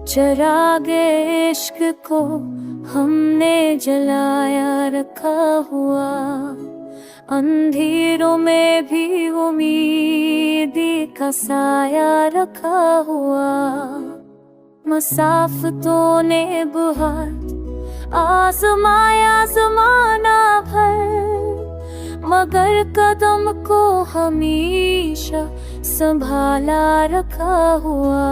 चरागे इश्क को हमने जलाया रखा हुआ, अंधेरों में भी उम्मीदी का साया रखा हुआ। मसाफ़तों ने बुहार आज़माया ज़माना भर, मगर कदम को हमेशा संभाला रखा हुआ।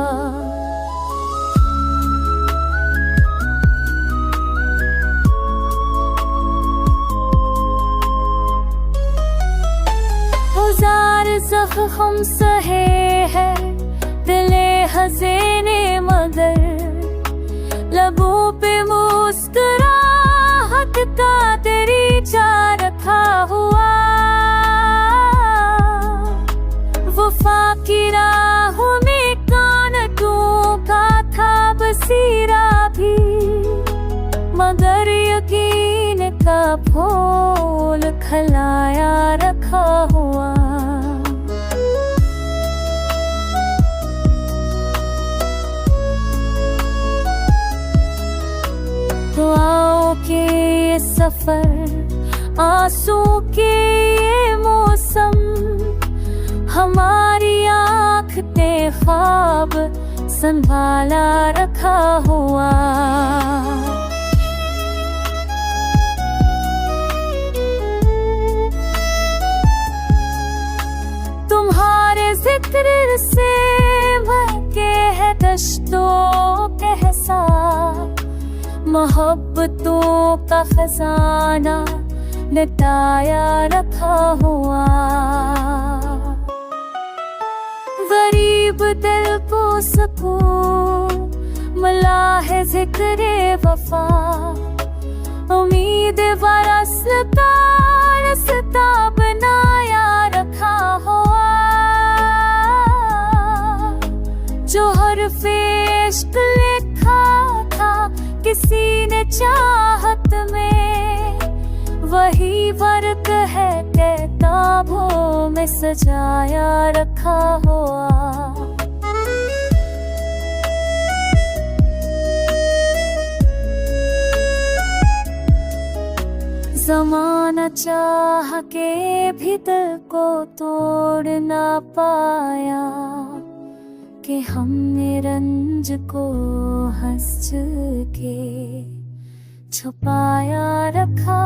हजार ज़ख्म सहे है दिले हज़ीने, मगर लबों पे मुस्कुराहट का दरीचा रखा हुआ। वफ़ा की राहों में कांटों का था बसीरा भी, मगर यकीन का फूल खिलाया रखा हुआ। दुआओं के ये सफर, आंसू के ये मौसम, हमारी आँख ने ख्वाब संभाला रखा हुआ। तुम्हारे जिक्र से महके है दश्तों के हिसाब, मोहब्बतों का खजाना लुटाया रखा हुआ। गरीब दिल को सुकून मिला है ज़िक्रे वफा, उम्मीद वारसता रास्ता बनाया रखा हुआ। जो हर्फ़े इश्क लिखा था किसी ने चाहत में, वही वर्क है किताबों में सजाया रखा हुआ। ज़माना चाह के भी दिल को तोड़ ना पाया, कि हमने रंज को हंस के छुपाया रखा।